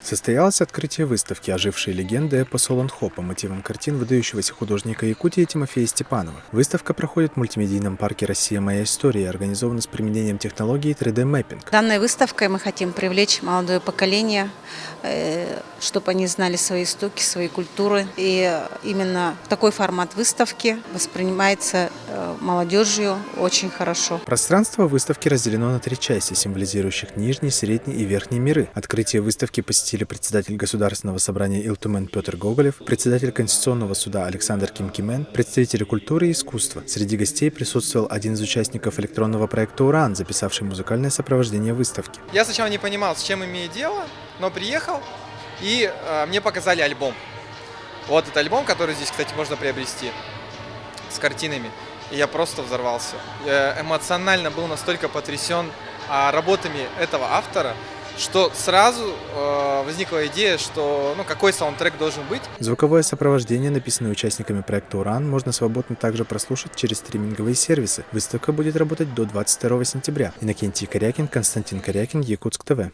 Состоялось открытие выставки «Ожившие легенды» эпоса Солонхо по мотивам картин выдающегося художника Якутии Тимофея Степанова. Выставка проходит в мультимедийном парке «Россия. Моя история» и организована с применением технологии 3D-мэппинг. Данной выставкой мы хотим привлечь молодое поколение, чтобы они знали свои истоки, свои культуры. И именно такой формат выставки воспринимается молодежью очень хорошо. Пространство выставки разделено на 3 части, символизирующих нижний, средний и верхний миры. Открытие выставки посетили председатель Государственного собрания Илтумен Петр Гоголев, председатель Конституционного суда Александр Кимкимен, представители культуры и искусства. Среди гостей присутствовал один из участников электронного проекта «Уран», записавший музыкальное сопровождение выставки. Я сначала не понимал, с чем имею дело, но приехал, и мне показали альбом. Вот этот альбом, который здесь, кстати, можно приобрести, с картинами. И я просто взорвался. Я эмоционально был настолько потрясен работами этого автора, что сразу возникла идея, что какой саундтрек должен быть. Звуковое сопровождение, написанное участниками проекта «Уран», можно свободно также прослушать через стриминговые сервисы. Выставка будет работать до 22 сентября. Иннокентий Корякин, Константин Корякин, Якутск ТВ.